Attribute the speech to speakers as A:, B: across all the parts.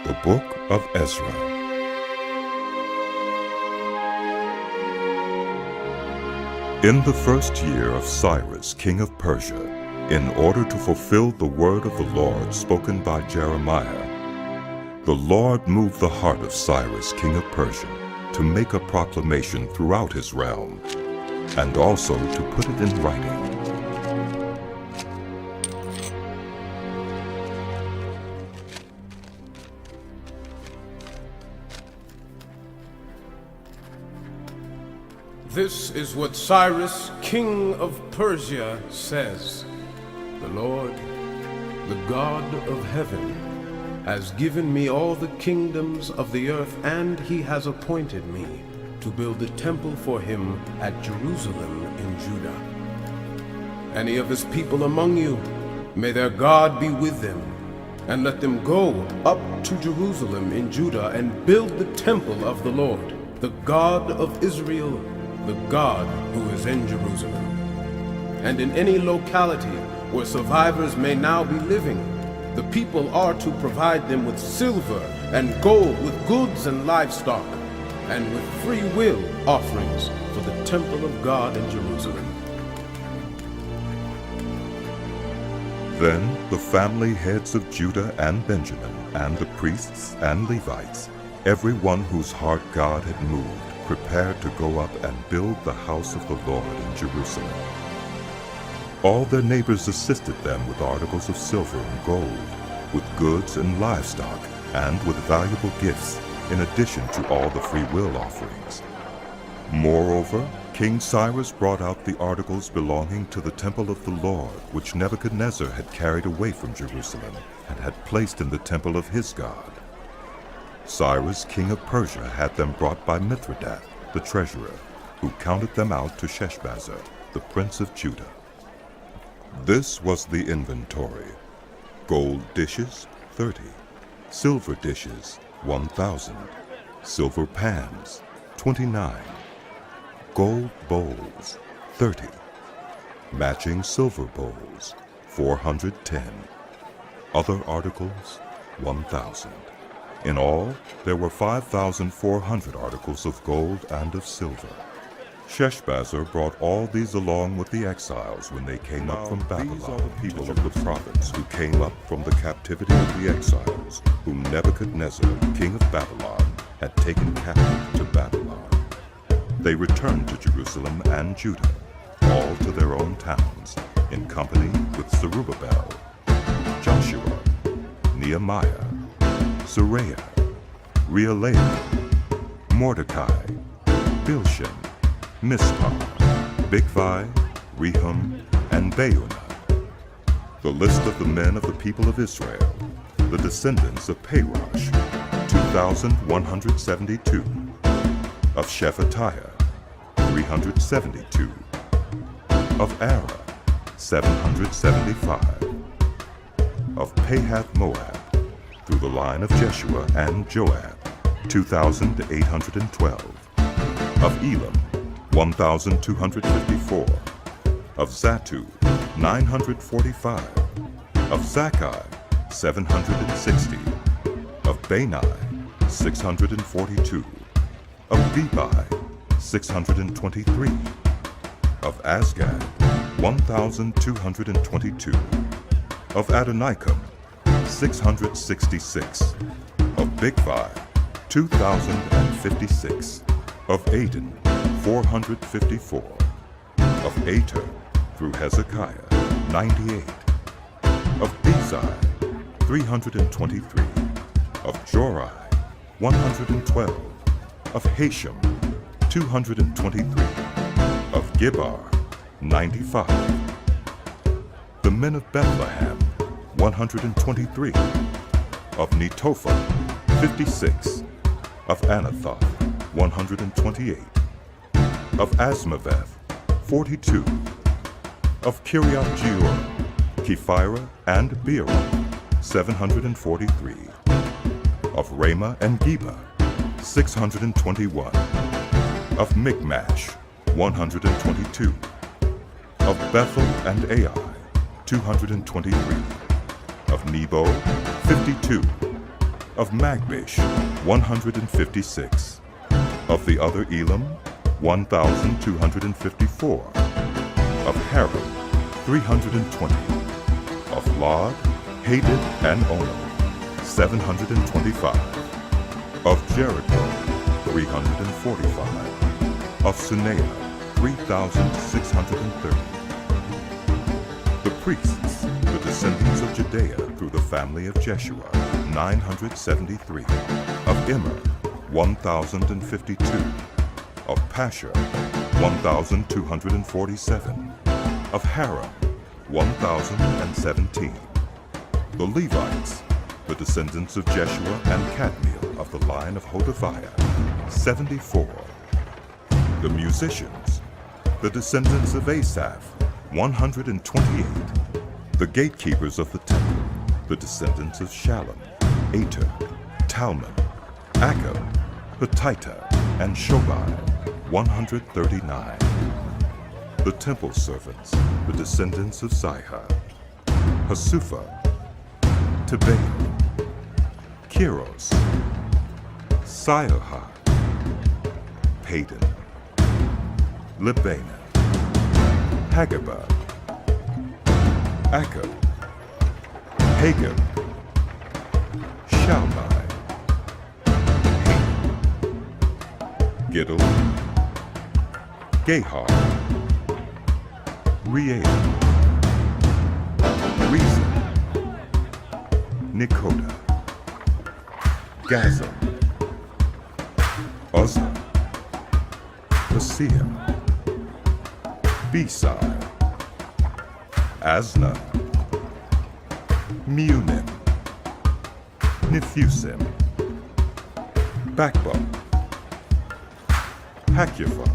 A: The Book of Ezra. In the first year of Cyrus, king of Persia, in order to fulfill the word of the Lord spoken by Jeremiah, the Lord moved the heart of Cyrus, king of Persia, to make a proclamation throughout his realm, and also to put it in writing.
B: This is what Cyrus, king of Persia, says. The Lord, the God of heaven, has given me all the kingdoms of the earth, and he has appointed me to build a temple for him at Jerusalem in Judah. Any of his people among you, may their God be with them, and let them go up to Jerusalem in Judah and build the temple of the Lord, the God of Israel, the God who is in Jerusalem. And in any locality where survivors may now be living, the people are to provide them with silver and gold, with goods and livestock, and with free will offerings for the temple of God in Jerusalem.
A: Then the family heads of Judah and Benjamin, and the priests and Levites, everyone whose heart God had moved, prepared to go up and build the house of the Lord in Jerusalem. All their neighbors assisted them with articles of silver and gold, with goods and livestock, and with valuable gifts, in addition to all the free will offerings. Moreover, King Cyrus brought out the articles belonging to the temple of the Lord, which Nebuchadnezzar had carried away from Jerusalem, and had placed in the temple of his God. Cyrus, king of Persia, had them brought by Mithridath, the treasurer, who counted them out to Sheshbazzar, the prince of Judah. This was the inventory: gold dishes, 30; silver dishes, 1,000; silver pans, 29; gold bowls, 30; matching silver bowls, 410; other articles, 1,000. In all, there were 5,400 articles of gold and of silver. Sheshbazzar brought all these along with the exiles when they came up from Babylon. These are the people of the province who came up from the captivity of the exiles, whom Nebuchadnezzar, king of Babylon, had taken captive to Babylon. They returned to Jerusalem and Judah, all to their own towns, in company with Zerubbabel, Joshua, Nehemiah, Seraiah, Reelaiah, Mordecai, Bilshan, Mispah, Bigvai, Rehum, and Baunah. The list of the men of the people of Israel, the descendants of Parosh, 2,172. Of Shephatiah, 372. Of Ara, 775. Of Pahath-Moab, through the line of Jeshua and Joab, 2,812. Of Elam, 1,254. Of Zattu, 945. Of Zakkai, 760. Of Bani, 642. Of Bebai, 623. Of Azgad, 1,222. Of Adonikam, 666. Of Bigvai, 2,056. Of Aden, 454. Of Ater, through Hezekiah, 98. Of Bezai, 323. Of Jorai, 112. Of Hashem, 223. Of Gibbar, 95. The men of Bethlehem, 123. Of Netophah, 56. Of Anathoth, 128. Of Asmaveth, 42. Of Kiriath-Jearim, Kephirah, and Beerah, 743. Of Ramah and Geba, 621. Of Michmash, 122. Of Bethel and Ai, 223. Of Nebo, 52. Of Magbish, 156. Of the other Elam, 1,254. Of Haram, 320. Of Lod, Hadid, and Ono, 725. Of Jericho, 345. Of Suneah, 3,630. The priests, the descendants of Judea through the family of Jeshua, 973. Of Immer, 1,052. Of Pashur, 1,247. Of Haram, 1,017. The Levites, the descendants of Jeshua and Kadmiel of the line of Hodaviah, 74. The musicians, the descendants of Asaph, 128. The gatekeepers of the temple, the descendants of Shallum, Ater, Talmon, Akab, Hatita, and Shobai, 139. The temple servants, the descendants of Ziha, Hasupha, Tebael, Kiros, Sioha, Padon, Libana, Hagabah, Akab, Hagab, Shalmai, Haman, Giddel, Gahar, Reel, Rezin, Nekoda, Gazam, Uzzah, Paseah, Besai, Asna, Meunim, Nephusim, Bakbah, Hakupha,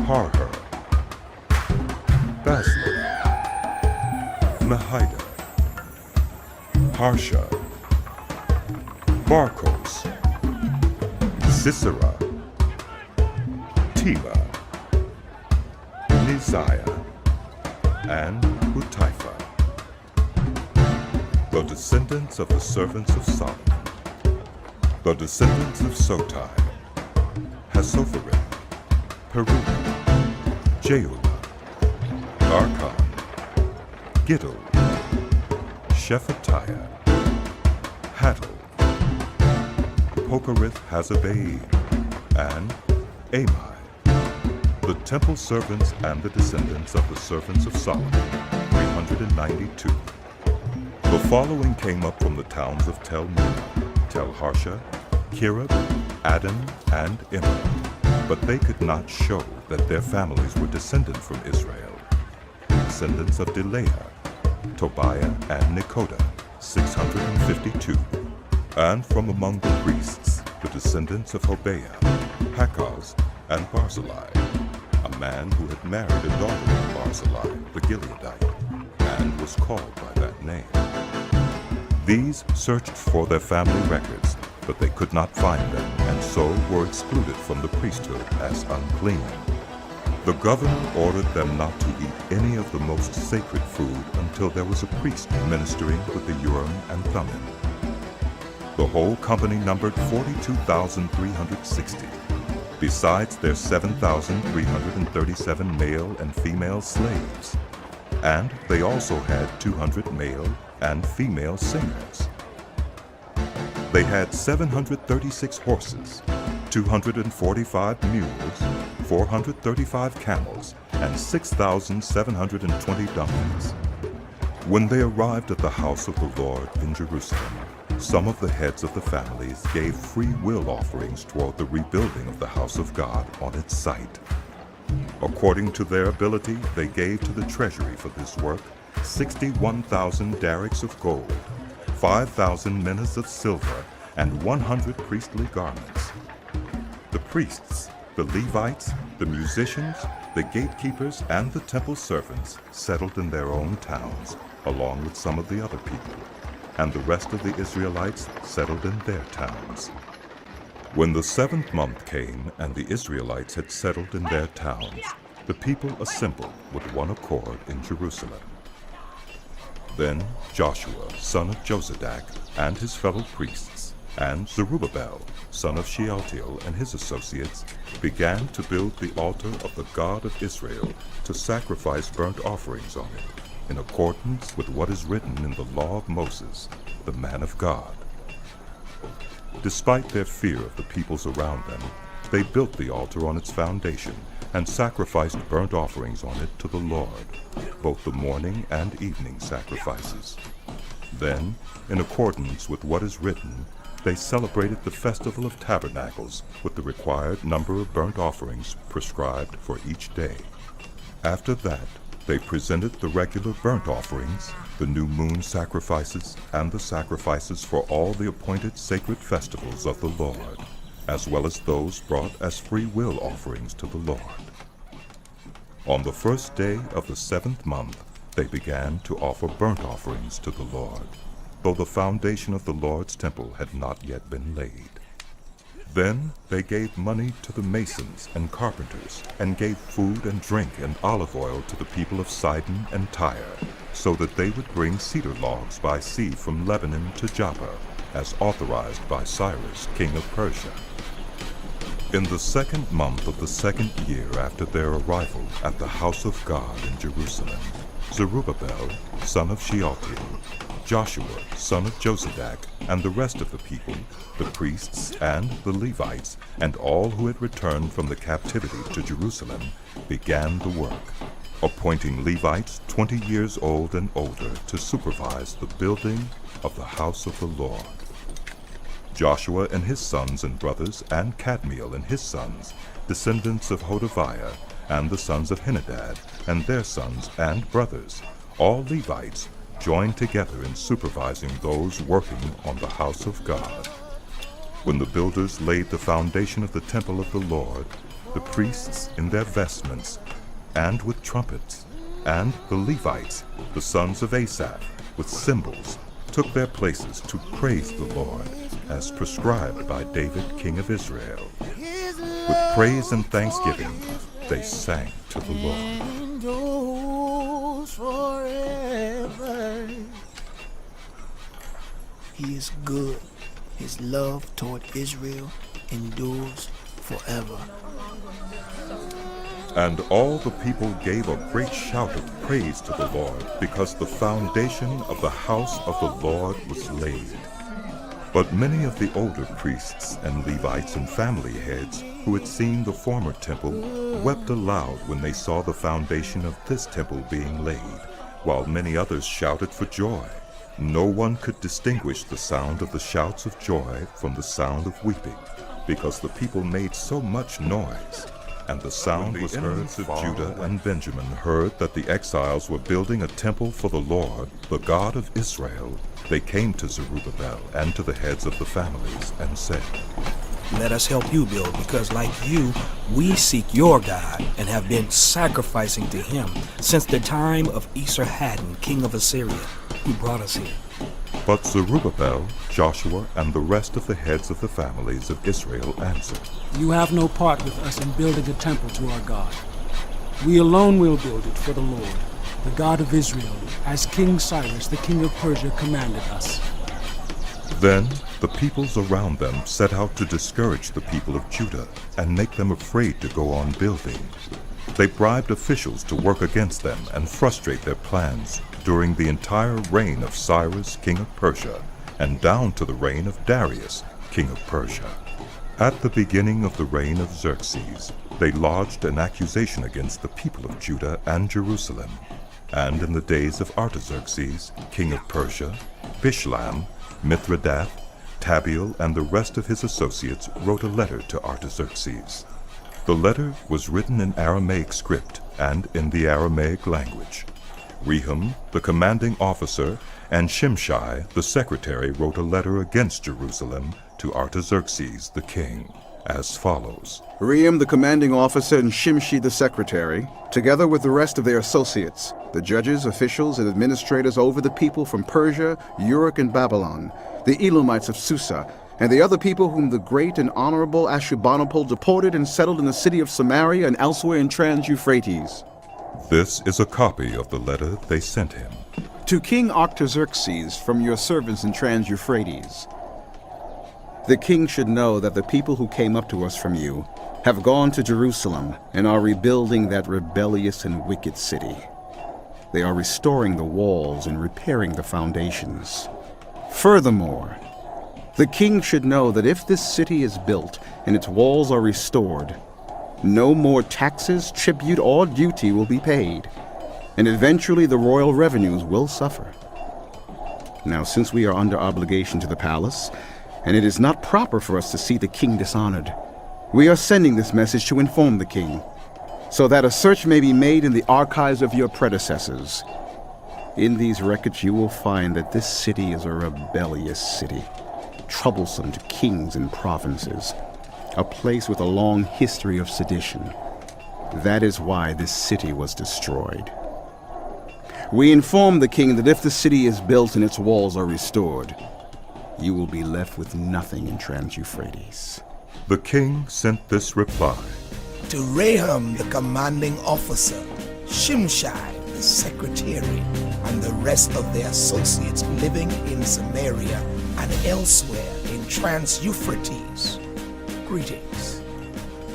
A: Harher, Basla, Mahida, Harsha, Barkos, Sisera, Teba, Neziah, and Hutaifa. The descendants of the servants of Solomon, the descendants of Sotai, Hassophereth, Peruda, Jeulah, Darkon, Giddel, Shephatiah, Hattel, Pokereth Hazzabaim, and Amai. The temple servants and the descendants of the servants of Solomon, 392. The following came up from the towns of Tel Melah, Tel Harsha, Kirab, Adam, and Immer, but they could not show that their families were descended from Israel. The descendants of Delaiah, Tobiah, and Nekoda, 652. And from among the priests, the descendants of Hobaiah, Hakaz, and Barzillai, a man who had married a daughter of Barzillai, the Gileadite, and was called by that name. These searched for their family records, but they could not find them, and so were excluded from the priesthood as unclean. The governor ordered them not to eat any of the most sacred food until there was a priest ministering with the Urim and Thummim. The whole company numbered 42,360, besides their 7,337 male and female slaves. And they also had 200 male and female singers. They had 736 horses, 245 mules, 435 camels, and 6,720 donkeys. When they arrived at the house of the Lord in Jerusalem, some of the heads of the families gave free will offerings toward the rebuilding of the house of God on its site. According to their ability, they gave to the treasury for this work 61,000 darics of gold, 5,000 minas of silver, and 100 priestly garments. The priests, the Levites, the musicians, the gatekeepers, and the temple servants settled in their own towns, along with some of the other people, and the rest of the Israelites settled in their towns. When the 7th month came and the Israelites had settled in their towns, the people assembled with one accord in Jerusalem. Then Joshua, son of Josadak, and his fellow priests, and Zerubbabel, son of Shealtiel, and his associates, began to build the altar of the God of Israel to sacrifice burnt offerings on it, in accordance with what is written in the law of Moses, the man of God. Despite their fear of the peoples around them, they built the altar on its foundation and sacrificed burnt offerings on it to the Lord, both the morning and evening sacrifices. Then, in accordance with what is written, they celebrated the Festival of Tabernacles with the required number of burnt offerings prescribed for each day. After that, they presented the regular burnt offerings, the new moon sacrifices, and the sacrifices for all the appointed sacred festivals of the Lord, as well as those brought as free will offerings to the Lord. On the first day of the 7th month, they began to offer burnt offerings to the Lord, though the foundation of the Lord's temple had not yet been laid. Then they gave money to the masons and carpenters, and gave food and drink and olive oil to the people of Sidon and Tyre, so that they would bring cedar logs by sea from Lebanon to Joppa, as authorized by Cyrus, king of Persia. In the 2nd month of the 2nd year after their arrival at the house of God in Jerusalem, Zerubbabel, son of Shealtiel, Joshua, son of Josadak, and the rest of the people, the priests and the Levites, and all who had returned from the captivity to Jerusalem, began the work, appointing Levites 20 years old and older to supervise the building of the house of the Lord. Joshua and his sons and brothers, and Kadmiel and his sons, descendants of Hodaviah, and the sons of Henadad, and their sons and brothers, all Levites, joined together in supervising those working on the house of God. When the builders laid the foundation of the temple of the Lord, the priests in their vestments, and with trumpets, and the Levites, the sons of Asaph, with cymbals, took their places to praise the Lord, as prescribed by David, king of Israel. With praise and thanksgiving, they sang to the Lord.
C: Forever. He is good. His love toward Israel endures forever.
A: And all the people gave a great shout of praise to the Lord, because the foundation of the house of the Lord was laid. But many of the older priests and Levites and family heads who had seen the former temple wept aloud when they saw the foundation of this temple being laid, while many others shouted for joy. No one could distinguish the sound of the shouts of joy from the sound of weeping, because the people made so much noise. And the sound was heard of Judah and Benjamin heard that the exiles were building a temple for the Lord, the God of Israel. They came to Zerubbabel and to the heads of the families and said,
D: "Let us help you build, because like you, we seek your God and have been sacrificing to him since the time of Esarhaddon, king of Assyria, who brought us here."
A: But Zerubbabel, Joshua, and the rest of the heads of the families of Israel answered,
E: "You have no part with us in building a temple to our God. We alone will build it for the Lord, the God of Israel, as King Cyrus, the king of Persia, commanded us."
A: Then the peoples around them set out to discourage the people of Judah and make them afraid to go on building. They bribed officials to work against them and frustrate their plans during the entire reign of Cyrus, king of Persia, and down to the reign of Darius, king of Persia. At the beginning of the reign of Xerxes, they lodged an accusation against the people of Judah and Jerusalem. And in the days of Artaxerxes, king of Persia, Bishlam, Mithridath, Tabeel, and the rest of his associates wrote a letter to Artaxerxes. The letter was written in Aramaic script and in the Aramaic language. Rehum, the commanding officer, and Shimshai, the secretary, wrote a letter against Jerusalem to Artaxerxes the king, as follows.
F: Rehum, the commanding officer, and Shimshi, the secretary, together with the rest of their associates, the judges, officials, and administrators over the people from Persia, Uruk, and Babylon, the Elamites of Susa, and the other people whom the great and honorable Ashurbanipal deported and settled in the city of Samaria and elsewhere in Trans-Euphrates.
A: This is a copy of the letter they sent him.
F: To King Artaxerxes from your servants in Trans-Euphrates. The king should know that the people who came up to us from you have gone to Jerusalem and are rebuilding that rebellious and wicked city. They are restoring the walls and repairing the foundations. Furthermore, the king should know that if this city is built and its walls are restored, no more taxes, tribute, or duty will be paid, and eventually the royal revenues will suffer. Now, since we are under obligation to the palace, and it is not proper for us to see the king dishonored, we are sending this message to inform the king, so that a search may be made in the archives of your predecessors. In these records you will find that this city is a rebellious city, troublesome to kings and provinces, a place with a long history of sedition. That is why this city was destroyed. We inform the king that if the city is built and its walls are restored, you will be left with nothing in Trans-Euphrates.
A: The king sent this reply.
C: To Raham, the commanding officer, Shimshai, the secretary, and the rest of their associates living in Samaria and elsewhere in Trans-Euphrates, greetings.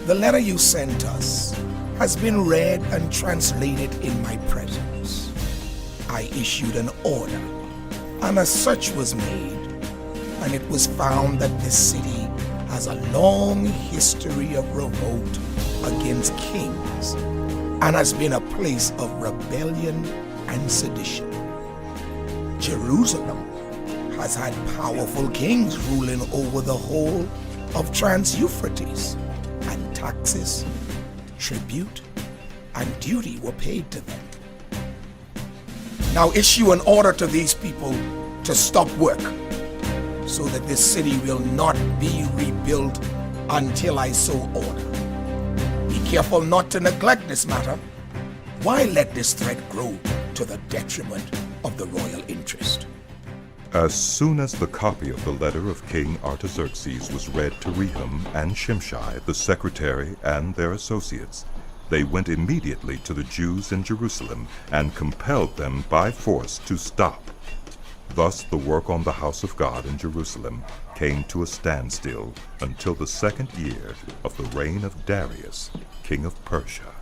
C: The letter you sent us has been read and translated in my presence. I issued an order, and a search was made, and it was found that this city has a long history of revolt against kings and has been a place of rebellion and sedition. Jerusalem has had powerful kings ruling over the whole of Trans-Euphrates, and taxes, tribute, and duty were paid to them. Now issue an order to these people to stop work, so that this city will not be rebuilt until I so order. Be careful not to neglect this matter. Why let this threat grow to the detriment of the royal interest?
A: As soon as the copy of the letter of King Artaxerxes was read to Raham and Shimshai, the secretary, and their associates, they went immediately to the Jews in Jerusalem and compelled them by force to stop. Thus the work on the house of God in Jerusalem came to a standstill until the 2nd year of the reign of Darius, king of Persia.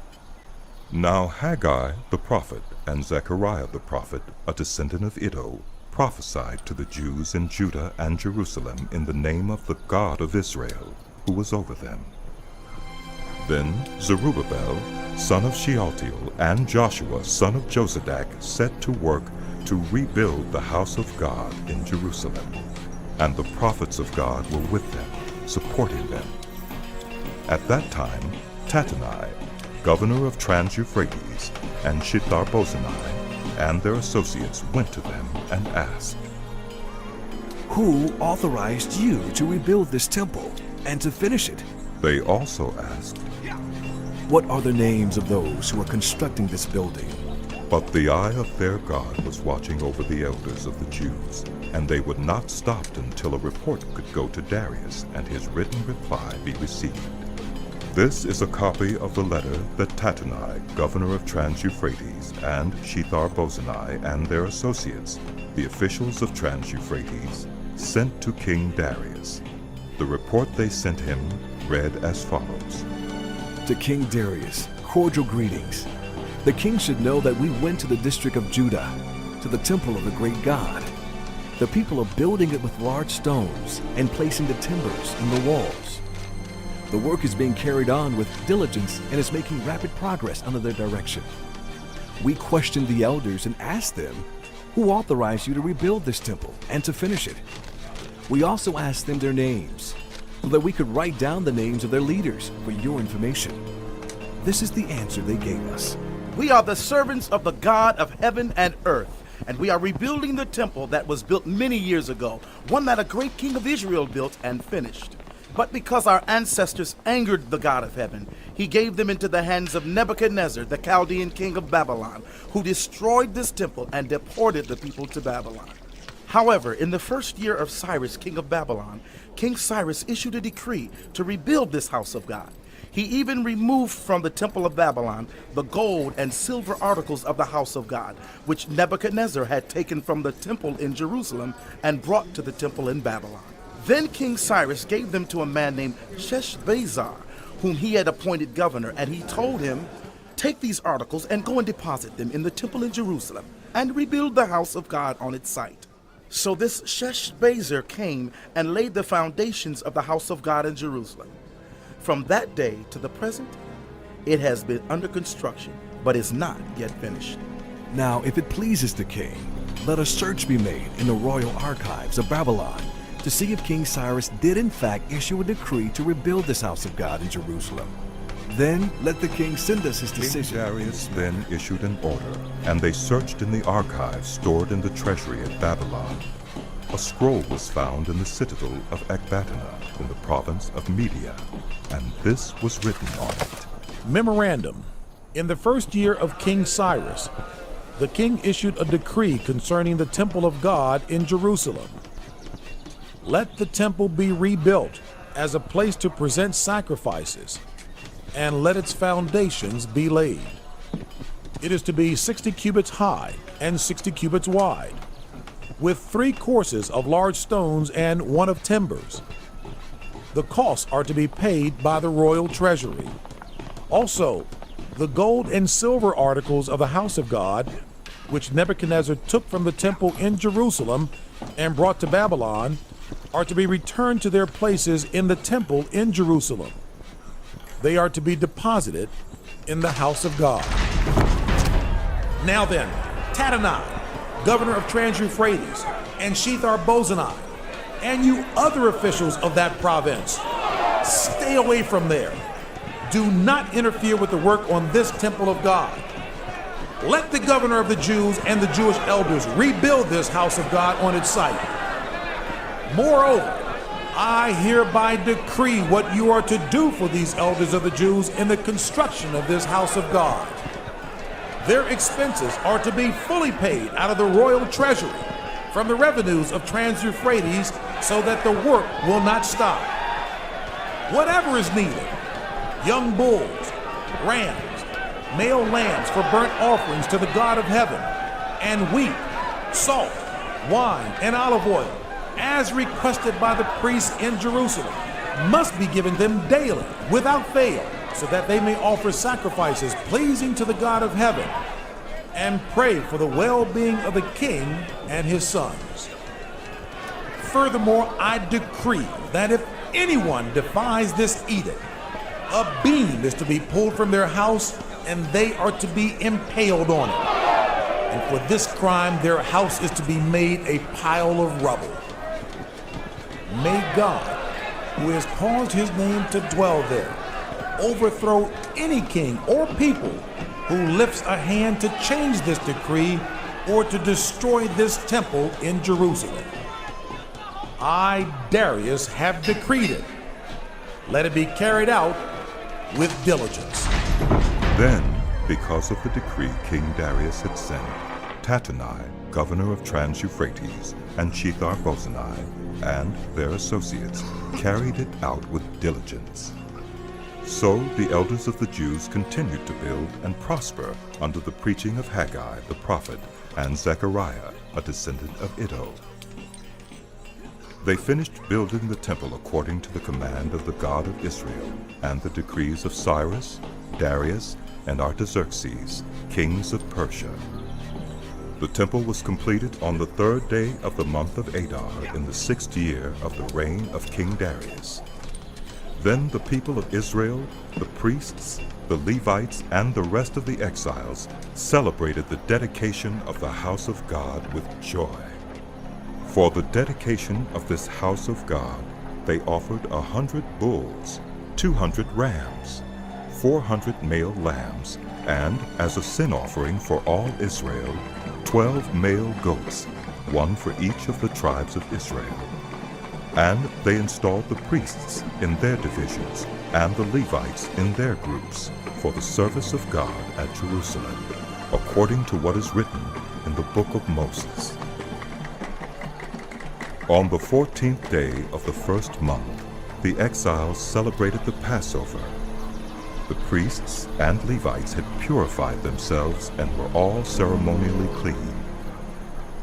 A: Now Haggai the prophet and Zechariah the prophet, a descendant of Iddo, prophesied to the Jews in Judah and Jerusalem in the name of the God of Israel, who was over them. Then Zerubbabel, son of Shealtiel, and Joshua, son of Josadak, set to work to rebuild the house of God in Jerusalem, and the prophets of God were with them, supporting them. At that time, Tattenai, governor of Trans-Euphrates, and Shethar-Bozenai, and their associates went to them and asked,
G: Who authorized you to rebuild this temple and to finish it?
A: They also asked,
G: What are the names of those who are constructing this building?
A: But the eye of their God was watching over the elders of the Jews, and they would not stop until a report could go to Darius and his written reply be received. This is a copy of the letter that Tattenai, governor of Trans-Euphrates, and Shethar-Bozenai and their associates, the officials of Trans-Euphrates, sent to King Darius. The report they sent him read as follows.
G: To King Darius, cordial greetings. The king should know that we went to the district of Judah, to the temple of the great God. The people are building it with large stones and placing the timbers in the walls. The work is being carried on with diligence and is making rapid progress under their direction. We questioned the elders and asked them, Who authorized you to rebuild this temple and to finish it? We also asked them their names, so that we could write down the names of their leaders for your information. This is the answer they gave us.
H: We are the servants of the God of heaven and earth, and we are rebuilding the temple that was built many years ago, one that a great king of Israel built and finished. But because our ancestors angered the God of heaven, he gave them into the hands of Nebuchadnezzar, the Chaldean king of Babylon, who destroyed this temple and deported the people to Babylon. However, in the 1st year of Cyrus, king of Babylon, King Cyrus issued a decree to rebuild this house of God. He even removed from the temple of Babylon the gold and silver articles of the house of God, which Nebuchadnezzar had taken from the temple in Jerusalem and brought to the temple in Babylon. Then King Cyrus gave them to a man named Sheshbazzar, whom he had appointed governor, and he told him, "Take these articles and go and deposit them in the temple in Jerusalem, and rebuild the house of God on its site." So this Sheshbazzar came and laid the foundations of the house of God in Jerusalem. From that day to the present, it has been under construction, but is not yet finished.
G: Now, if it pleases the king, let a search be made in the royal archives of Babylon to see if King Cyrus did in fact issue a decree to rebuild this house of God in Jerusalem. Then let the king send us his
A: King
G: decision.
A: Darius then issued an order, and they searched in the archives stored in the treasury at Babylon. A scroll was found in the citadel of Ecbatana in the province of Media, and this was written on it.
I: Memorandum. In the first year of King Cyrus, the king issued a decree concerning the temple of God in Jerusalem. Let the temple be rebuilt as a place to present sacrifices, and let its foundations be laid. It is to be 60 cubits high and 60 cubits wide, with 3 courses of large stones and 1 of timbers. The costs are to be paid by the royal treasury. Also, the gold and silver articles of the house of God, which Nebuchadnezzar took from the temple in Jerusalem and brought to Babylon, are to be returned to their places in the temple in Jerusalem. They are to be deposited in the house of God. Now then, Tattenai, governor of Trans-Euphrates, and Shethar-Bozenai, and you other officials of that province, stay away from there. Do not interfere with the work on this temple of God. Let the governor of the Jews and the Jewish elders rebuild this house of God on its site. Moreover, I hereby decree what you are to do for these elders of the Jews in the construction of this house of God. Their expenses are to be fully paid out of the royal treasury from the revenues of Trans-Euphrates, so that the work will not stop. Whatever is needed, young bulls, rams, male lambs for burnt offerings to the God of heaven, and wheat, salt, wine, and olive oil, as requested by the priests in Jerusalem, must be given them daily without fail, so that they may offer sacrifices pleasing to the God of heaven and pray for the well-being of the king and his sons. Furthermore, I decree that if anyone defies this edict, a beam is to be pulled from their house, and they are to be impaled on it. And for this crime, their house is to be made a pile of rubble. May God, who has caused his name to dwell there, overthrow any king or people who lifts a hand to change this decree or to destroy this temple in Jerusalem. I, Darius, have decreed it. Let it be carried out with diligence.
A: Then, because of the decree King Darius had sent, Tattenai, governor of Trans-Euphrates, and Shethar-Bozenai, and their associates, carried it out with diligence. So the elders of the Jews continued to build and prosper under the preaching of Haggai the prophet and Zechariah, a descendant of Iddo. They finished building the temple according to the command of the God of Israel and the decrees of Cyrus, Darius, and Artaxerxes, kings of Persia. The temple was completed on the 3rd day of the month of Adar in the 6th year of the reign of King Darius. Then the people of Israel, the priests, the Levites, and the rest of the exiles celebrated the dedication of the house of God with joy. For the dedication of this house of God, they offered 100 bulls, 200 rams, 400 male lambs, and as a sin offering for all Israel, 12 male goats, one for each of the tribes of Israel. And they installed the priests in their divisions and the Levites in their groups for the service of God at Jerusalem, according to what is written in the book of Moses. On the 14th day of the 1st month, the exiles celebrated the Passover, the priests and Levites had purified themselves and were all ceremonially clean.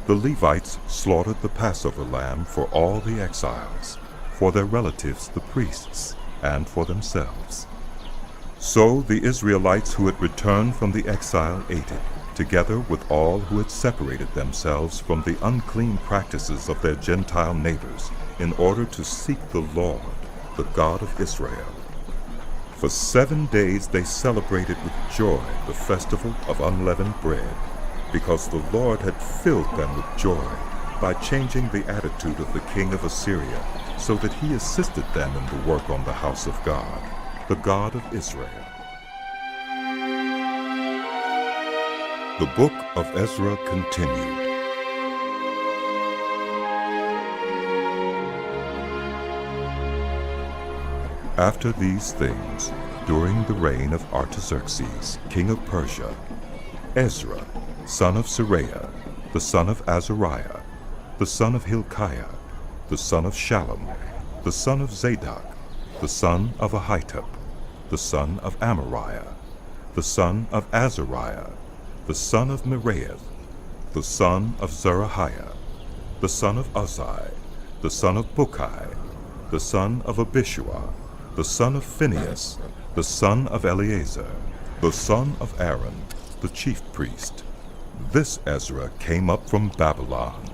A: The Levites slaughtered the Passover lamb for all the exiles, for their relatives the priests, and for themselves. So the Israelites who had returned from the exile ate it, together with all who had separated themselves from the unclean practices of their Gentile neighbors, in order to seek the Lord, the God of Israel. For 7 days they celebrated with joy the festival of unleavened bread, because the Lord had filled them with joy by changing the attitude of the king of Assyria, so that he assisted them in the work on the house of God, the God of Israel. The book of Ezra continued. After these things, during the reign of Artaxerxes, king of Persia, Ezra, son of Seraiah, the son of Azariah, the son of Hilkiah, the son of Shallum, the son of Zadok, the son of Ahitub, the son of Amariah, the son of Azariah, the son of Meraioth, the son of Zerahiah, the son of Uzzi, the son of Bukki, the son of Abishua, the son of Phinehas, the son of Eleazar, the son of Aaron, the chief priest. This Ezra came up from Babylon.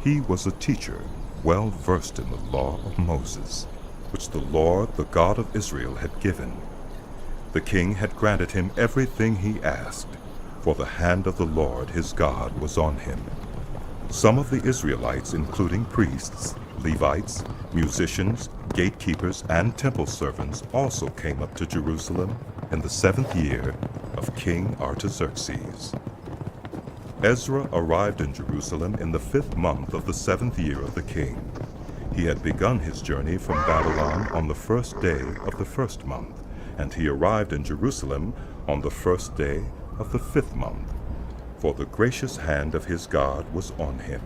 A: He was a teacher, well versed in the law of Moses, which the Lord, the God of Israel, had given. The king had granted him everything he asked, for the hand of the Lord his God was on him. Some of the Israelites, including priests, Levites, musicians, gatekeepers, and temple servants, also came up to Jerusalem in the 7th year of King Artaxerxes. Ezra arrived in Jerusalem in the 5th month of the 7th year of the king. He had begun his journey from Babylon on the 1st day of the 1st month, and he arrived in Jerusalem on the 1st day of the 5th month, for the gracious hand of his God was on him.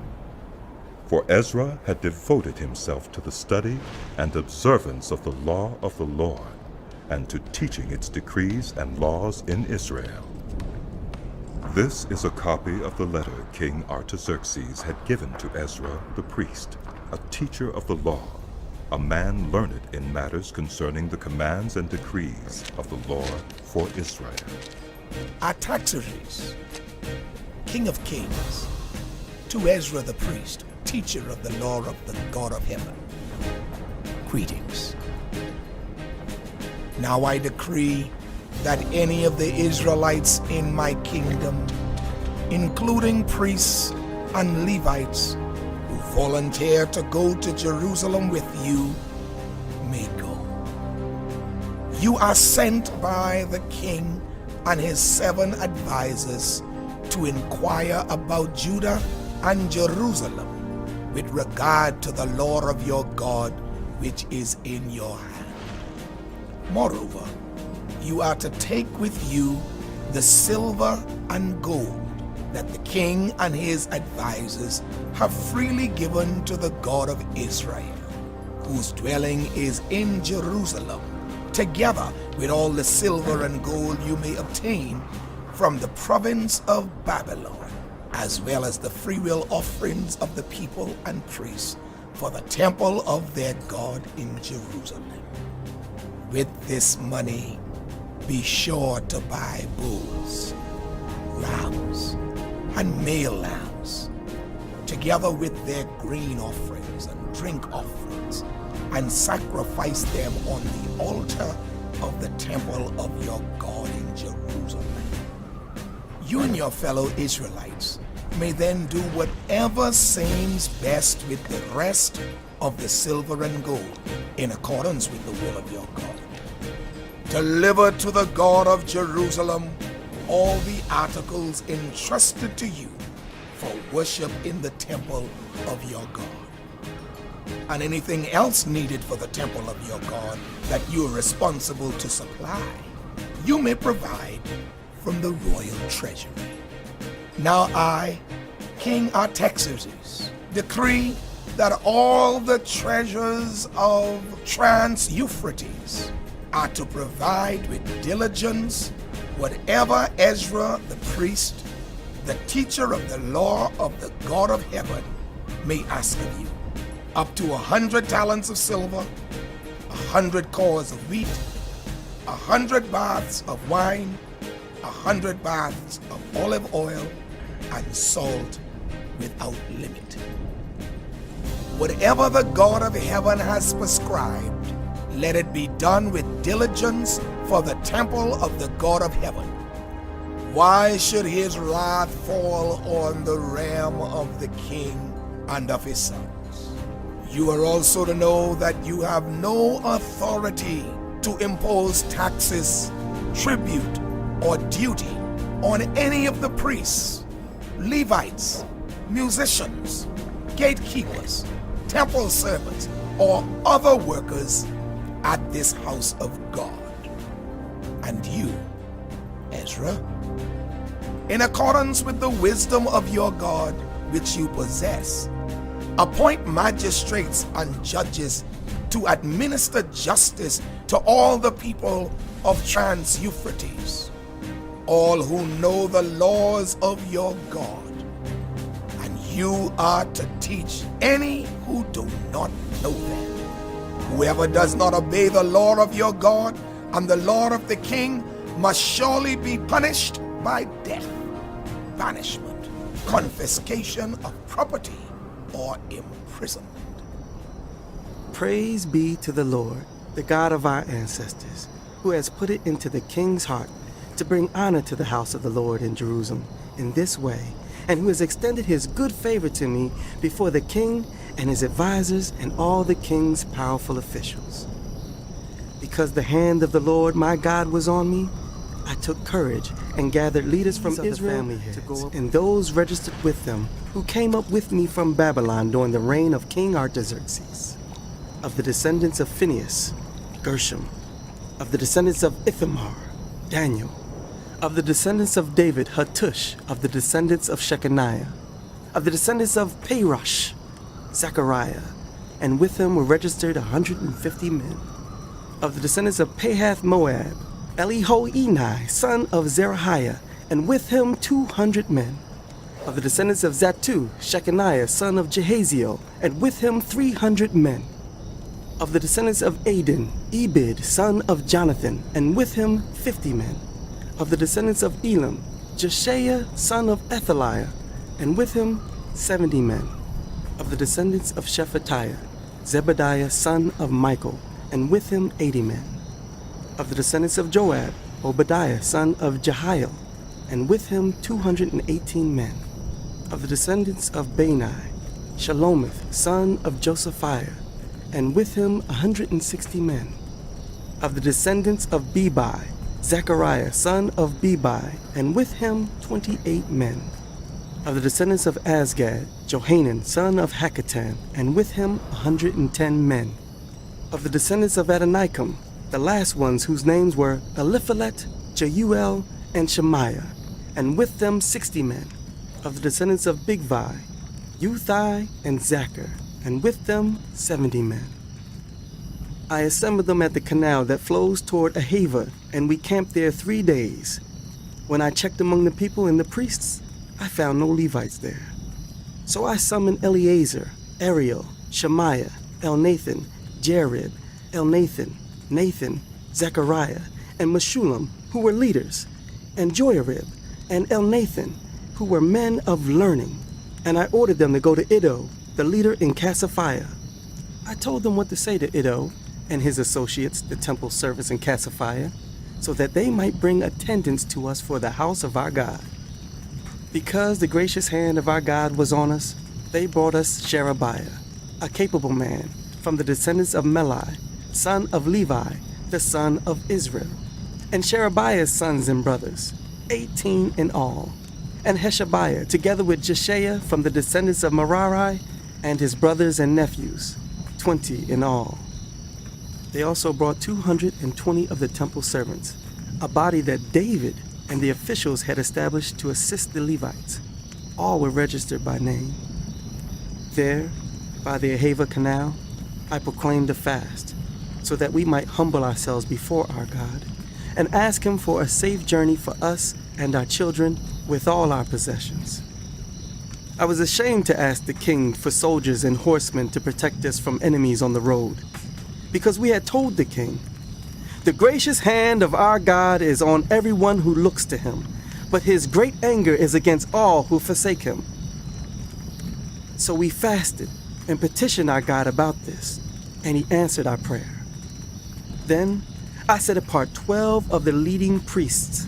A: For Ezra had devoted himself to the study and observance of the law of the Lord, and to teaching its decrees and laws in Israel. This is a copy of the letter King Artaxerxes had given to Ezra the priest, a teacher of the law, a man learned in matters concerning the commands and decrees of the Lord for Israel.
C: Artaxerxes, King of Kings, to Ezra the priest, teacher of the law of the God of heaven, greetings. Now I decree that any of the Israelites in my kingdom, including priests and Levites, who volunteer to go to Jerusalem with you, may go. You are sent by the king and his 7 advisors to inquire about Judah and Jerusalem with regard to the law of your God which is in your hand. Moreover, you are to take with you the silver and gold that the king and his advisors have freely given to the God of Israel, whose dwelling is in Jerusalem, together with all the silver and gold you may obtain from the province of Babylon, as well as the freewill offerings of the people and priests for the temple of their God in Jerusalem. With this money, be sure to buy bulls, rams, and male lambs, together with their grain offerings and drink offerings, and sacrifice them on the altar of the temple of your God in Jerusalem. You and your fellow Israelites may then do whatever seems best with the rest of the silver and gold in accordance with the will of your God. Deliver to the God of Jerusalem all the articles entrusted to you for worship in the temple of your God, and anything else needed for the temple of your God that you are responsible to supply, you may provide from the royal treasury. Now I, King Artaxerxes, decree that all the treasures of Trans-Euphrates are to provide with diligence whatever Ezra the priest, the teacher of the law of the God of heaven, may ask of you, up to 100 talents of silver, 100 cores of wheat, 100 baths of wine, 100 baths of olive oil, and salt without limit. Whatever the God of heaven has prescribed, let it be done with diligence for the temple of the God of heaven. Why should his wrath fall on the realm of the king and of his sons? You are also to know that you have no authority to impose taxes, tribute, or duty on any of the priests, Levites, musicians, gatekeepers, temple servants, or other workers at this house of God. And you, Ezra, in accordance with the wisdom of your God which you possess, appoint magistrates and judges to administer justice to all the people of Trans-Euphrates, all who know the laws of your God. And you are to teach any who do not know them. Whoever does not obey the law of your God and the law of the king must surely be punished by death, banishment, confiscation of property, or imprisonment.
J: Praise be to the Lord, the God of our ancestors, who has put it into the king's heart to bring honor to the house of the Lord in Jerusalem in this way, and who has extended his good favor to me before the king and his advisors and all the king's powerful officials. Because the hand of the Lord my God was on me, I took courage and gathered leaders from Israel to go up, and those registered with them who came up with me from Babylon during the reign of King Artaxerxes. Of the descendants of Phinehas, Gershom. Of the descendants of Ithamar, Daniel. Of the descendants of David, Hattush. Of the descendants of Shechaniah. Of the descendants of Parosh, Zechariah, and with him were registered 150 men. Of the descendants of Pahath Moab, Elihoenai, son of Zerahiah, and with him 200 men. Of the descendants of Zattu, Shechaniah, son of Jehaziel, and with him 300 men. Of the descendants of Adin, Ebed, son of Jonathan, and with him 50 men. Of the descendants of Elam, Jeshaiah, son of Athaliah, and with him 70 men. Of the descendants of Shephatiah, Zebediah, son of Michael, and with him 80 men. Of the descendants of Joab, Obadiah, son of Jehiel, and with him 218 men. Of the descendants of Bani, Shalomith, son of Josephiah, and with him 160 men. Of the descendants of Bebai, Zechariah, son of Bebai, and with him 28 men. Of the descendants of Azgad, Johanan, son of Hakatan, and with him 110 men. Of the descendants of Adonikam, the last ones whose names were Eliphalet, Jeuel, and Shemaiah, and with them 60 men. Of the descendants of Bigvai, Uthai, and Zachar, and with them 70 men. I assembled them at the canal that flows toward Ahava, and we camped there 3 days. When I checked among the people and the priests, I found no Levites there. So I summoned Eleazar, Ariel, Shemaiah, Elnathan, Jarib, Elnathan, Nathan, Zechariah, and Meshullam, who were leaders, and Joiarib, and Elnathan, who were men of learning, and I ordered them to go to Iddo, the leader in Cassiphia. I told them what to say to Iddo and his associates, the temple servants in Cassiphia, so that they might bring attendance to us for the house of our God. Because the gracious hand of our God was on us, they brought us Sherebiah, a capable man, from the descendants of Melai, son of Levi, the son of Israel, and Sherebiah's sons and brothers, 18 in all, and Heshabiah, together with Jeshaiah from the descendants of Merari, and his brothers and nephews, 20 in all. They also brought 220 of the temple servants, a body that David and the officials had established to assist the Levites. All were registered by name. There, by the Ahava Canal, I proclaimed a fast, so that we might humble ourselves before our God and ask Him for a safe journey for us and our children with all our possessions. I was ashamed to ask the king for soldiers and horsemen to protect us from enemies on the road, because we had told the king, "The gracious hand of our God is on everyone who looks to Him, but His great anger is against all who forsake Him." So we fasted and petitioned our God about this, and He answered our prayer. Then I set apart 12 of the leading priests,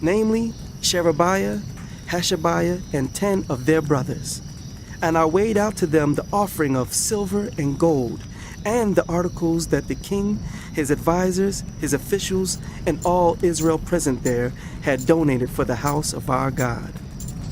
J: namely Sherebiah, Hashabiah, and 10 of their brothers. And I weighed out to them the offering of silver and gold, and the articles that the king, his advisors, his officials, and all Israel present there had donated for the house of our God.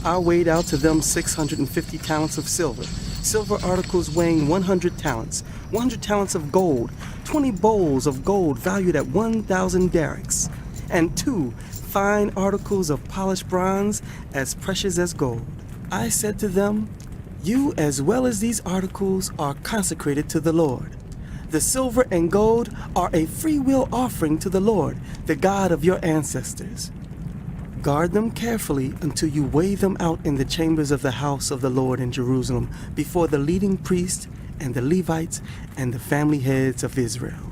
J: I weighed out to them 650 talents of silver, silver articles weighing 100 talents, 100 talents of gold, 20 bowls of gold valued at 1,000 darics, and 2 fine articles of polished bronze as precious as gold. I said to them, "You as well as these articles are consecrated to the Lord. The silver and gold are a freewill offering to the Lord, the God of your ancestors. Guard them carefully until you weigh them out in the chambers of the house of the Lord in Jerusalem before the leading priests and the Levites and the family heads of Israel."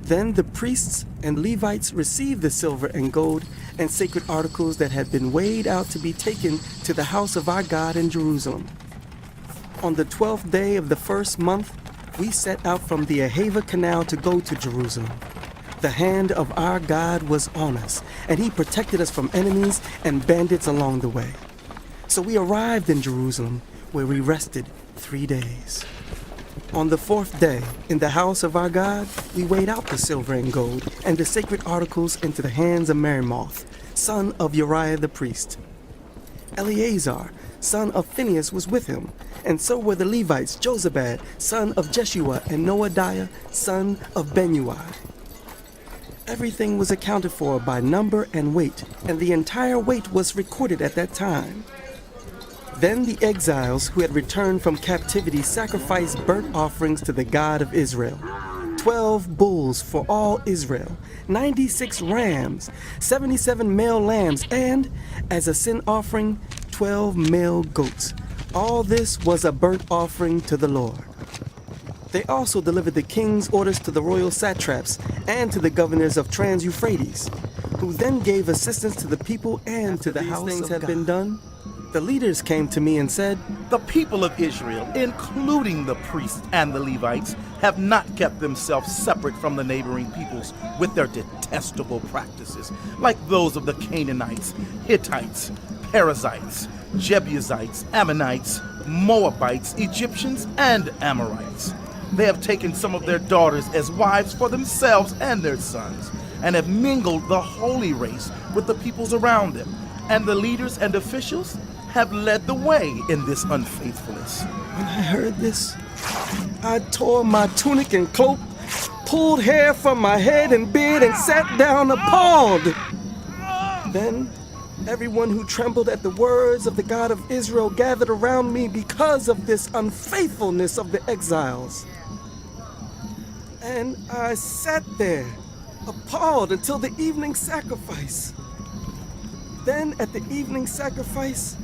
J: Then the priests and Levites received the silver and gold and sacred articles that had been weighed out to be taken to the house of our God in Jerusalem. On the 12th day of the first month, we set out from the Ahava Canal to go to Jerusalem. The hand of our God was on us, and He protected us from enemies and bandits along the way. So we arrived in Jerusalem, where we rested 3 days. On the 4th day, in the house of our God, we weighed out the silver and gold and the sacred articles into the hands of Meremoth, son of Uriah the priest. Eleazar, son of Phinehas, was with him, and so were the Levites, Jozabad, son of Jeshua, and Noadiah, son of Benui. Everything was accounted for by number and weight, and the entire weight was recorded at that time. Then the exiles who had returned from captivity sacrificed burnt offerings to the God of Israel. 12 bulls for all Israel, 96 rams, 77 male lambs, and, as a sin offering, 12 male goats. All this was a burnt offering to the Lord. They also delivered the king's orders to the royal satraps and to the governors of Trans-Euphrates, who then gave assistance to the people and to the house of God. After these things had been done, the leaders came to me and said,
H: "The people of Israel, including the priests and the Levites, have not kept themselves separate from the neighboring peoples with their detestable practices, like those of the Canaanites, Hittites, Perizzites, Jebusites, Ammonites, Moabites, Egyptians, and Amorites. They have taken some of their daughters as wives for themselves and their sons, and have mingled the holy race with the peoples around them, and the leaders and officials have led the way in this unfaithfulness."
J: When I heard this, I tore my tunic and cloak, pulled hair from my head and beard, and sat down appalled. Then everyone who trembled at the words of the God of Israel gathered around me because of this unfaithfulness of the exiles. And I sat there, appalled, until the evening sacrifice. Then at the evening sacrifice,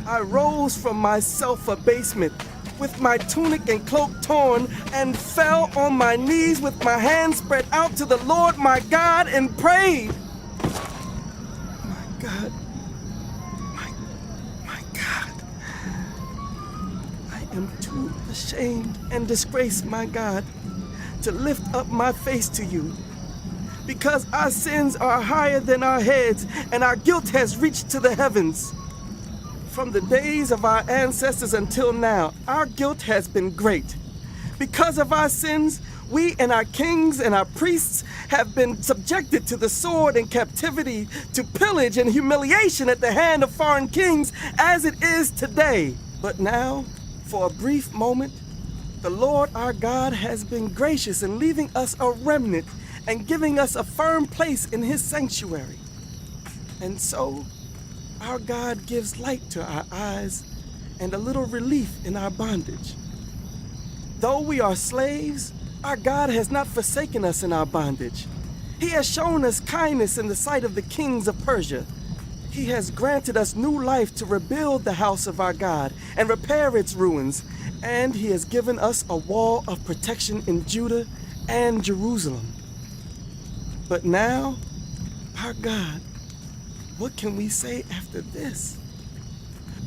J: I rose from my self-abasement with my tunic and cloak torn and fell on my knees with my hands spread out to the Lord my God and prayed. My God, my God, I am too ashamed and disgraced, my God, to lift up my face to you, because our sins are higher than our heads, and our guilt has reached to the heavens. From the days of our ancestors until now, our guilt has been great. Because of our sins, we and our kings and our priests have been subjected to the sword and captivity, to pillage and humiliation at the hand of foreign kings, as it is today. But now, for a brief moment, the Lord our God has been gracious in leaving us a remnant and giving us a firm place in His sanctuary. And so, our God gives light to our eyes and a little relief in our bondage. Though we are slaves, Our God has not forsaken us in our bondage. He has shown us kindness in the sight of the kings of Persia. He has granted us new life to rebuild the house of our God and repair its ruins, and he has given us a wall of protection in Judah and Jerusalem. But now, our God, what can we say after this?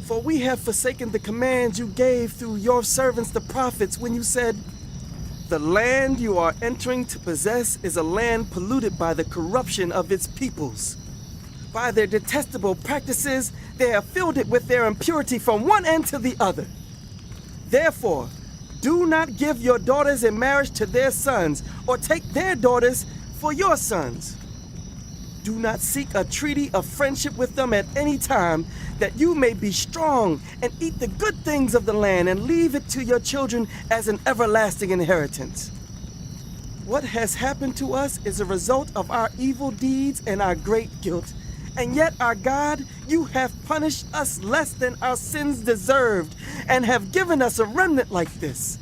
J: For we have forsaken the commands you gave through your servants the prophets when you said, "The land you are entering to possess is a land polluted by the corruption of its peoples. By their detestable practices, they have filled it with their impurity from one end to the other. Therefore, do not give your daughters in marriage to their sons, or take their daughters for your sons. Do not seek a treaty of friendship with them at any time, that you may be strong and eat the good things of the land and leave it to your children as an everlasting inheritance. What has happened to us is a result of our evil deeds and our great guilt. And yet, our God, you have punished us less than our sins deserved and have given us a remnant like this.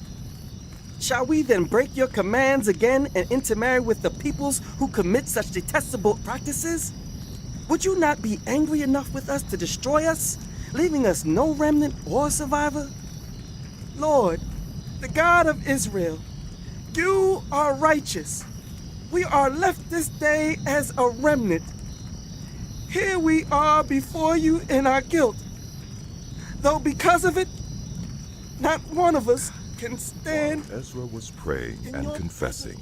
J: Shall we then break your commands again and intermarry with the peoples who commit such detestable practices? Would you not be angry enough with us to destroy us, leaving us no remnant or survivor? Lord, the God of Israel, you are righteous. We are left this day as a remnant. Here we are before you in our guilt, though because of it, not one of us can stand.
A: While Ezra was praying and confessing,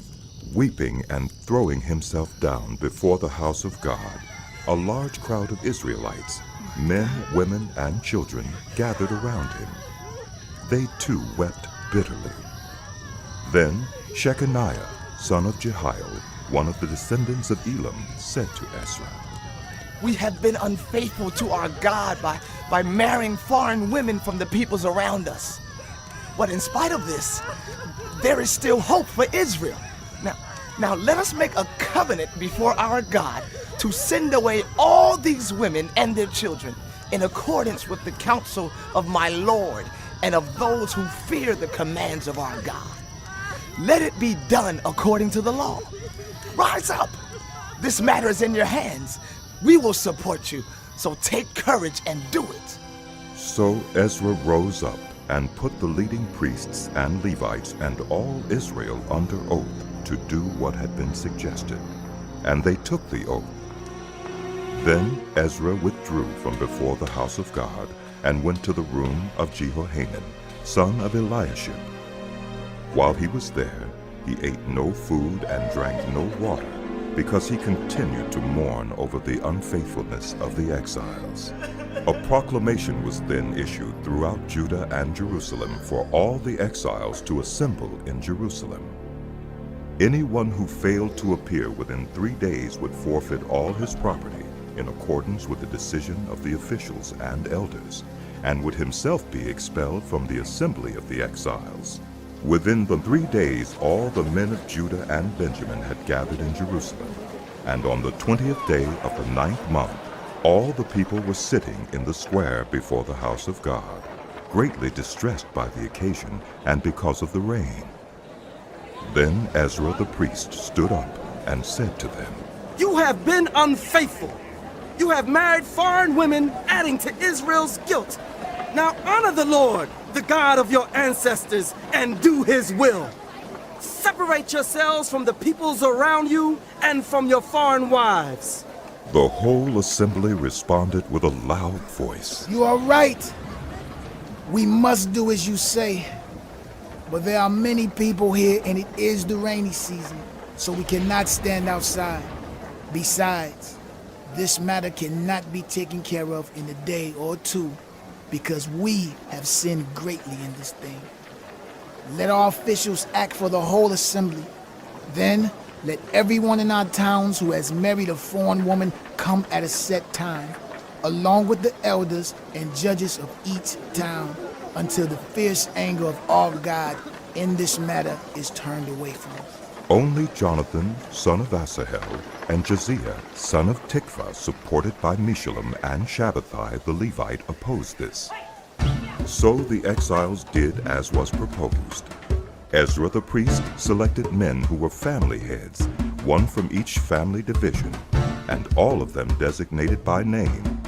A: weeping and throwing himself down before the house of God, a large crowd of Israelites, men, women, and children, gathered around him. They too wept bitterly. Then Shechaniah, son of Jehiel, one of the descendants of Elam, said to Ezra,
K: "We have been unfaithful to our God by marrying foreign women from the peoples around us. But in spite of this, there is still hope for Israel. Now let us make a covenant before our God to send away all these women and their children in accordance with the counsel of my Lord and of those who fear the commands of our God. Let it be done according to the law. Rise up. This matter is in your hands. We will support you, so take courage and do it."
A: So Ezra rose up and put the leading priests and Levites and all Israel under oath to do what had been suggested. And they took the oath. Then Ezra withdrew from before the house of God and went to the room of Jehohanan, son of Eliashib. While he was there, he ate no food and drank no water, because he continued to mourn over the unfaithfulness of the exiles. A proclamation was then issued throughout Judah and Jerusalem for all the exiles to assemble in Jerusalem. Anyone who failed to appear within 3 days would forfeit all his property in accordance with the decision of the officials and elders, and would himself be expelled from the assembly of the exiles. Within the 3 days, all the men of Judah and Benjamin had gathered in Jerusalem, and on the 20th day of the 9th month, all the people were sitting in the square before the house of God, greatly distressed by the occasion and because of the rain. Then Ezra the priest stood up and said to them,
J: "You have been unfaithful. You have married foreign women, adding to Israel's guilt. Now honor the Lord, the God of your ancestors, and do his will. Separate yourselves from the peoples around you and from your foreign wives."
A: The whole assembly responded with a loud voice.
L: "You are right. We must do as you say. But there are many people here and it is the rainy season, so we cannot stand outside. Besides, this matter cannot be taken care of in a day or two, because we have sinned greatly in this thing. Let our officials act for the whole assembly. Then let everyone in our towns who has married a foreign woman come at a set time, along with the elders and judges of each town, until the fierce anger of our God in this matter is turned away from us."
A: Only Jonathan, son of Asahel, and Josiah, son of Tikvah, supported by Meshullam and Shabbathai the Levite, opposed this. So the exiles did as was proposed. Ezra the priest selected men who were family heads, one from each family division, and all of them designated by name.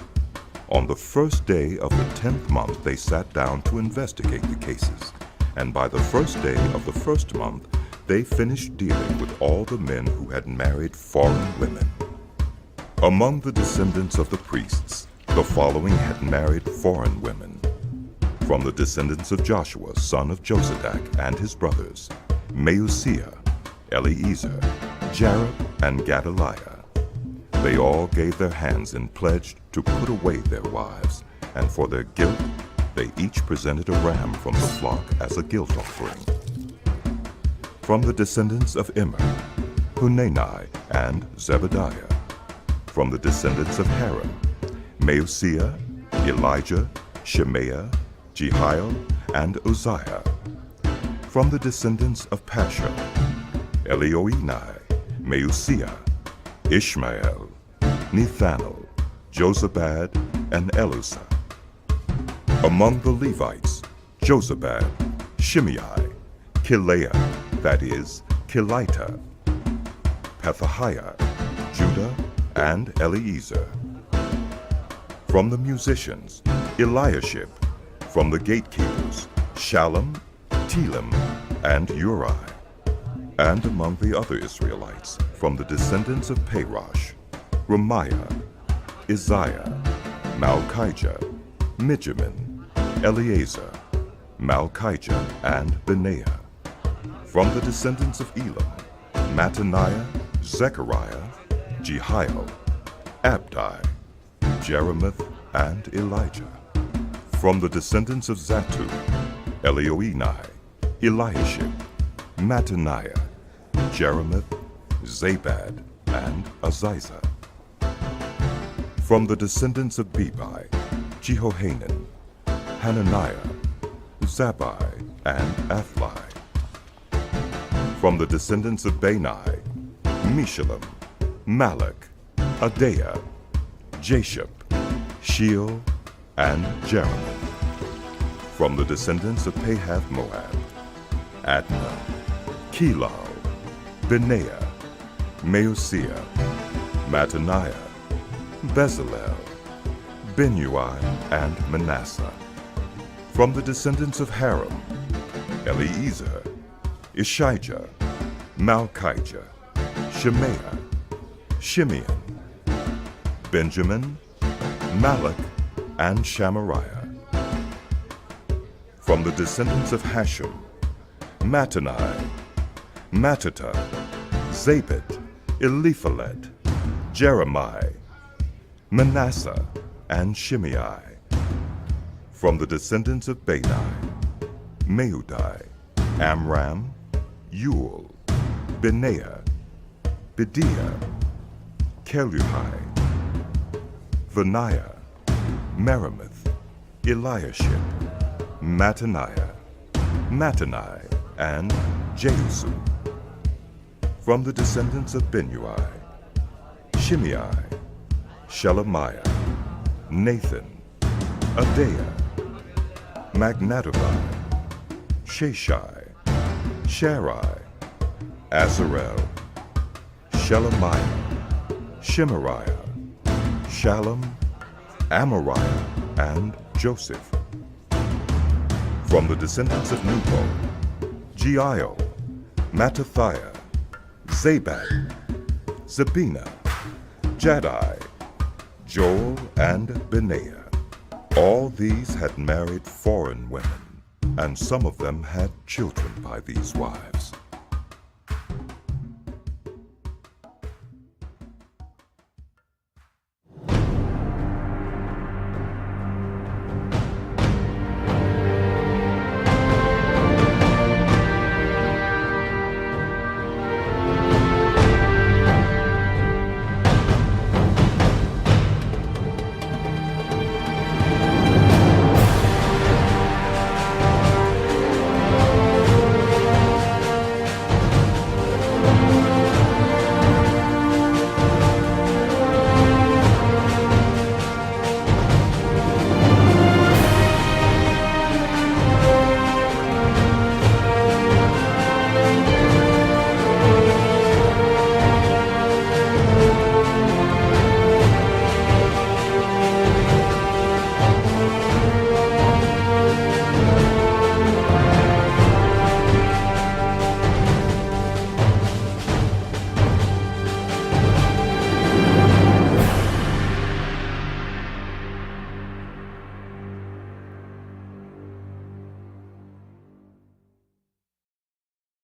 A: On the first day of the 10th month they sat down to investigate the cases, and by the first day of the first month they finished dealing with all the men who had married foreign women. Among the descendants of the priests, the following had married foreign women. From the descendants of Joshua, son of Josadak, and his brothers, Maaseiah, Eleazar, Jarib, and Gedaliah. They all gave their hands and pledged to put away their wives, and for their guilt they each presented a ram from the flock as a guilt offering. From the descendants of Immer, Hunani, and Zebediah. From the descendants of Haram, Maaseiah, Elijah, Shemaiah, Jehiel, and Uzziah. From the descendants of Pashur, Elioenai, Maaseiah, Ishmael, Nethanel, Jozabad, and Elusa. Among the Levites, Jozabad, Shimei, Kileah, that is, Kelita, Pethahiah, Judah, and Eleazar. From the musicians, Eliashib. From the gatekeepers, Shallum, Telem, and Uri. And among the other Israelites, from the descendants of Parosh, Ramiah, Isaiah, Malchijah, Mijamin, Eleazar, Malchijah, and Benaiah. From the descendants of Elam, Mattaniah, Zechariah, Jehiel, Abdi, Jeremoth, and Elijah. From the descendants of Zattu, Elioenai, Eliashib, Mattaniah, Jeremoth, Zabad, and Aziza. From the descendants of Bebai, Jehohanan, Hananiah, Zabbai, and Athli. From the descendants of Bani, Meshullam, Malach, Adaiah, Jashub, Sheol, and Jeremoth. From the descendants of Pahath-Moab, Adnah, Kelal, Benaiah, Maaseiah, Mattaniah, Bezalel, Benui, and Manasseh. From the descendants of Haram, Eleazar, Ishijah, Malchijah, Shemaiah, Shimeon, Benjamin, Malach, and Shamariah. From the descendants of Hashem, Mattanai, Mattata, Zabad, Eliphalet, Jeremiah, Manasseh, and Shimei. From the descendants of Bani, Meudai, Amram, Yul, Benaiah, Bediah, Keluhai, Vaniah, Meremoth, Eliashib, Mattaniah, Mattanai, and Jehusu. From the descendants of Benui, Shimei, Shelemiah, Nathan, Adaiah, Magnatobai, Sheshai, Sharai, Azarel, Shelemiah, Shemariah, Shallum, Amariah, and Joseph. From the descendants of Nebo, Jeiel, Mattathiah, Zabad, Zabina, Jaddai, Joel, and Benaiah. All these had married foreign women, and some of them had children by these wives.